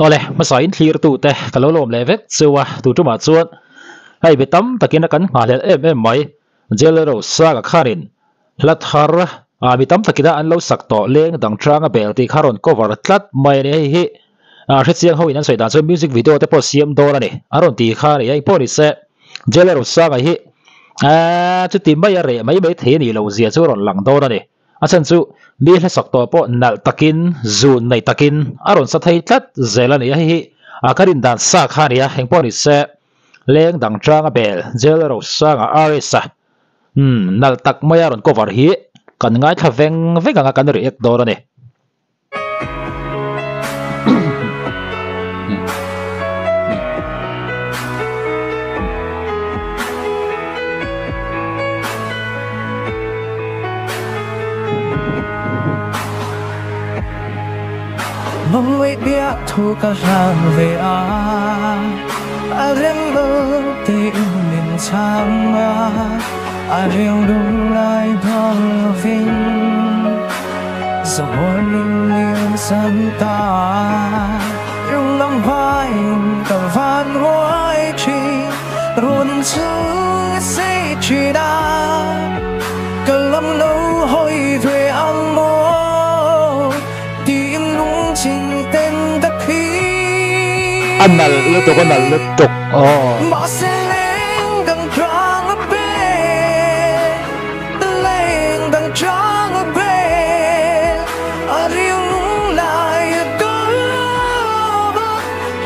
ole ma sain thlir tu te kalolom levek chuwa tu tuma chuan hei betam takin kan nga hlel em mai jelero saga kharin hlat har a mitam takina an lo sak to leng dang tranga bel ti kharon cover tlat mai ne hi a hrichiang hoin an soidan chu music video te po siam dor ani aron ti kha ri ai pori se jelero saga hi a chu ti mai re mai mai the ni lo zia chu ron lang dor ani a chan chu mi hla sak to po nal takin zun nei takin aron sa thei tlat zelani hi a karin dan sa kha ri a heng pori se leng dang tranga bel jelero saga arisa nal tak maya ron cover hi kan ngai tha veng veng anga kan ri ek dor ani mong wait bia thu ka rang ve a rem lo te min chang a riêng đúng lại bằng vinh rồi linh sân ta yung lòng vai cầm van hoài chi ruồn chữ sẽ chỉ đa cả lâm nấu hồi thuê âm mô tim nung trình tên đất khí anh là lúc tục anh là lúc tục bỏ xe lên đằng trăng ở bên lên đằng trăng ở bên ở riêng nung lại ở đó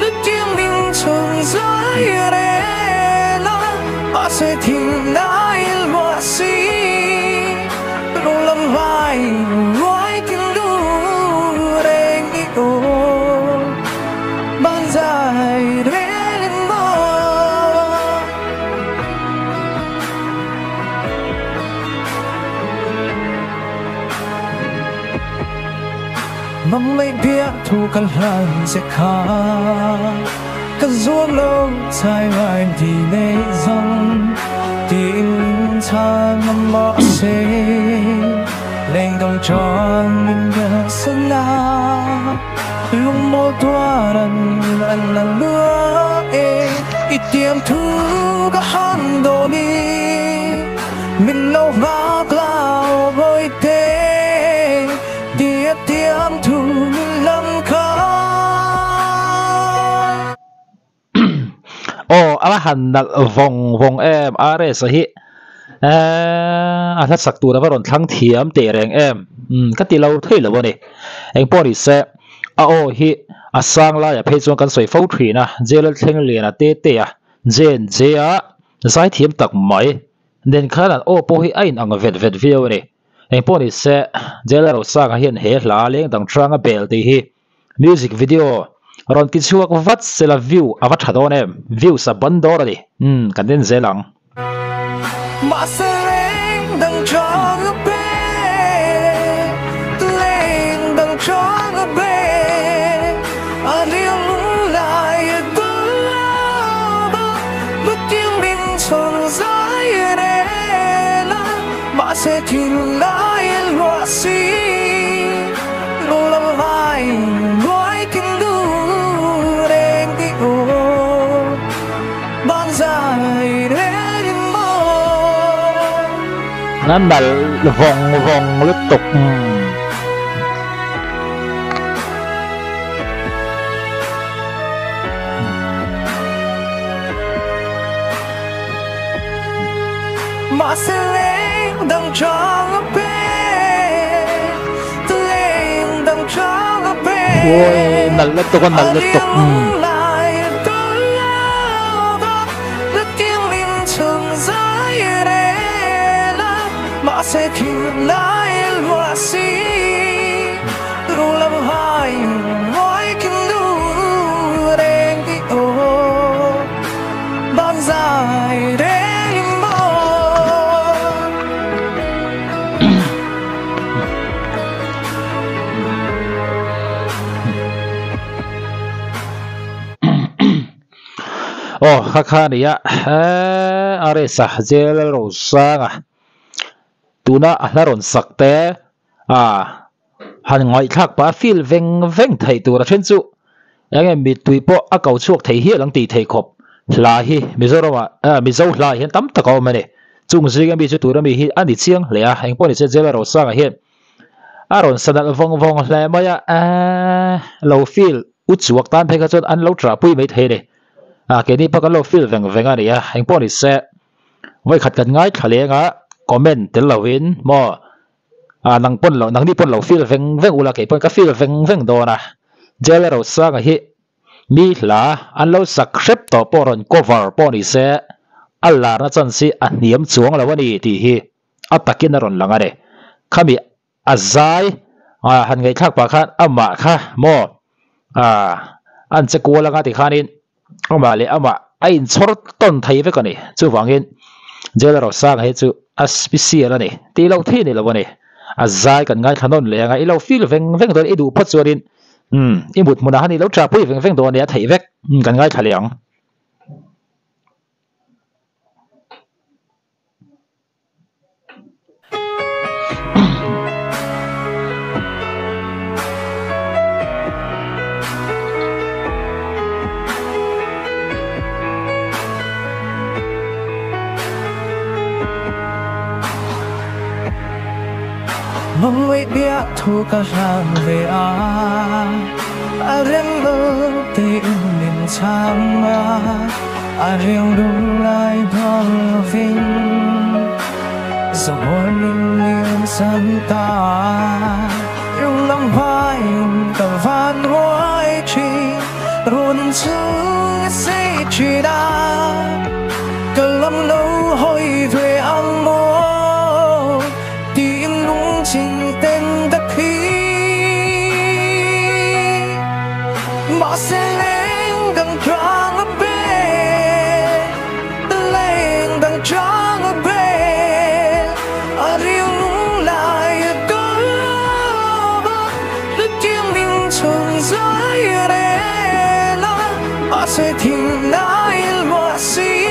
lúc tiếng mình trông dài đây là ở sẽ tìm lại một gì rồi làm vai vai tiếng đu để nghĩ ô ban dài đến mơ mong mấy biết thu cần làm sẽ khá các ruộng lâu dài ngoài thì lệ dòng tim cha nằm bỏ xe lên đồng tròn mình đã sân la lúc mô toa đần lần lần lứa ít tiêm thu các hắn đồ đi mình lâu vác lao với thế tiết tiêm thu mình lâm khá ala han nal vong vong em are sa hi a hlat sak tu na varon thlang thiam te reng em ka ti lo thei lo ni eng pori se a hi a sang la ya phei chuan kan soi fo thri na jelal thleng le na te te a jen je a zai thiam tak mai den khalan po hi ain ang vet vet view ni eng pori se jelal sang a hian he hla leng dang tranga bel ti hi music video ron ki chuak vat sela view avat thadon em view sa bandor ani kan den zelang mà sẽ lên đằng trăng ở bên lên đằng trăng ở bên ở riêng lại ở đó bước tiếng mình tròn dài đây là mà sẽ tìm lại loa xí luôn làm vai vai tiếng đu đen đi ô ban dài nan dal vong vong lúc tục mà sẽ lên đằng trăng ở bên lên đằng trăng ở bên ôi nal lúc tục sẽ tìm lại loa xí rồi làm hai nói kinh đu đen đi ô ban dài đến mơ kha ni ya are sa jel ro sang tuna ahlaron sakte han ngai thak pa fil veng veng thei tur a then chu em bị tùy bộ à cầu chuộc thấy hiệp lăng tì thấy khop là hi Mizo là hiện tắm ta cầu mà nè chung gì em bị cho tụi nó bị hi anh đi chiang lẽ anh bọn đi chơi chơi là rồi sang hiện rồi sau đó vòng vòng lẽ mà lâu feel út chuộc tan thấy cái chỗ anh lâu trả bụi mấy thế này cái này bắt cái lâu feel veng veng anh anh bọn đi xe với khát cần ngay thà lẽ ngã comment đến lâu in mà năng bọn lâu năng đi bọn lâu feel veng veng ula cái bọn cái feel veng veng đó na chơi là rồi sang hi mi là anh lâu subscribe to bọn cover bọn đi xe anh là nó chân si anh niệm chuông là vấn đề thì hi anh ta kiến là rồi lăng đấy kami azai han ngai thak pa khan ama kha mo an che ko la nga ti khanin ama le ama ain chor ton thai ve kani chu wangin jela ro sang he chu aspicial ani ti lo thi ni lo bani azai kan ngai thanon le nga ilo feel veng veng don edu phat churin imut muna hani lo tra pui veng veng don ya thai vek kan ngai thaliang mong mấy biết thu cả làm về riêng lỡ tình mình sang riêng đúng lại thong vinh dòng hồn linh liên sân ta yung lòng vai cầm van hoài chi ruồn chữ say chi đã cần lắm lâu hồi về âm mô tiếng lung trình tên đất khí bỏ xe lên đằng trăng ở bên lên đằng trăng ở bên riêng lung lại có đức tiếng mình tròn dưới đây là sẽ tìm lại hoa sĩ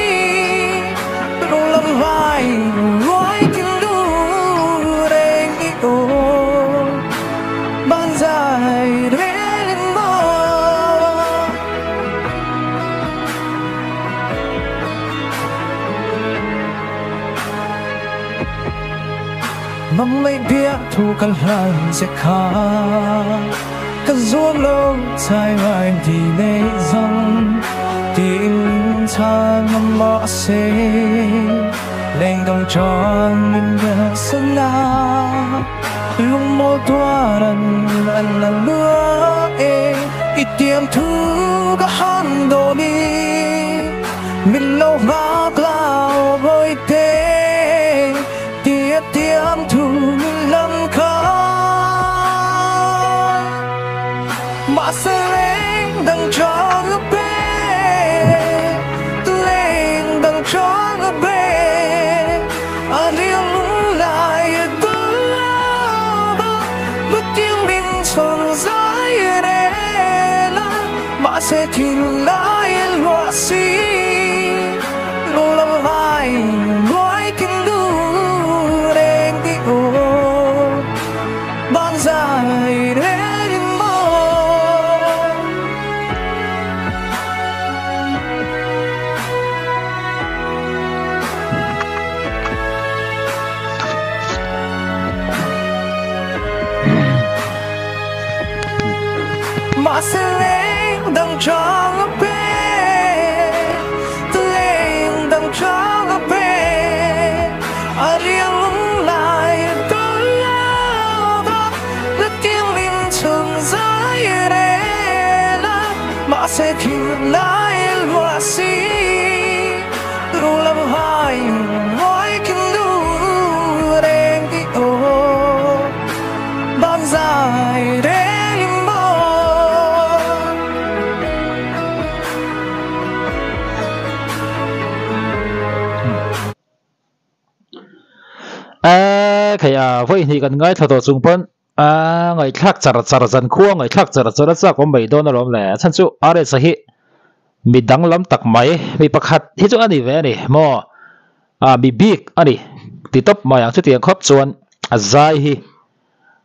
đủ lâm vai gói kinh đu để nghĩ ô ban dài đến mơ mong mấy biết thu cả lần sẽ khá cả ruộng lâu dài ngoài thì lệ dòng tìm ta ngắm bỏ xe lên đồng tròn mình về sân na lúc mô toa đần lần là lúa ít tiêm thu cả hòn đồ mi mình lâu vác lao với thế tiết tiêm thu mình lâm khó mà sẽ lên đằng tròn ở bên lên đằng tròn ở bên riêng lung lại có bước tiếng mình tròn dưới đây mà sẽ tìm lại hoa sĩ lô lâm vai gói kinh đu đen đi ô ban dài đến mơ mà sẽ lên đằng trăng ở bên lên đằng trăng ở bên riêng lung lại có lớp tiếng mình tròn dưới đây mà sẽ tìm lại hoa sĩ đủ lâm vai gói kinh đu đen đi ô ban dài đến mơ khaya với thì cần ngay thật trung phân ngày khác chả dần khua ngày khác chả có mấy đôi nó lắm lẽ chân chú ở đây sahi mi đắng lắm tắc máy mi bạc hạt hết chỗ anh đi về này mò mi big anh đi thì top mà yang chút tiền khóc chuan dài hi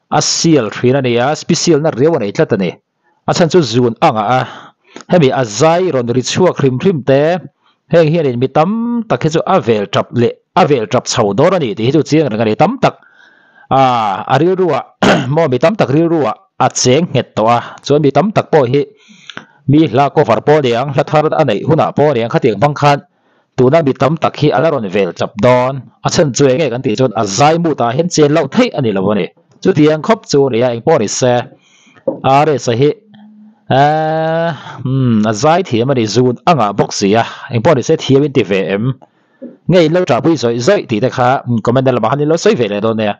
asial khi này special na riêng này chắc này chân chú zun ให้มีอาศัยรอนริชัวคริมเตะเฮงเฮียนมีตั้มตักให้จูอาเวลจับเละอาเวลจับชาวดอร์นี่ที่จูเจียงกันนี่ตั้มตักอาริรัวมอมีตั้มตักริรัวอัดเสียงเห็ดตัวส่วนมีตั้มตักโปฮิมีลาโกฟาร์โปเดียงลัทธาร์อันไหนหุ่นโปเดียงขัดเตียงบังคันตัวนั้นมีตั้มตักฮิอาร์รอนเวลจับดอนอาฉันช่วยไงกันที่จนอาศัยมูตาเห็นเจนเล่าเทอันนี้ละวันนี้จุดเตียงครบจูเรียเองโปนิเซอาเรสฮิอาศัยที่มันได้จูนอ่างบ็อกซี่อ่ะเองโปนิเซที่วินติเวมไงเราจับวิสัยที่แต่ข้าก็ไม่ได้ละบ้านนี่เราใส่เวลเลยตอนเนี้ย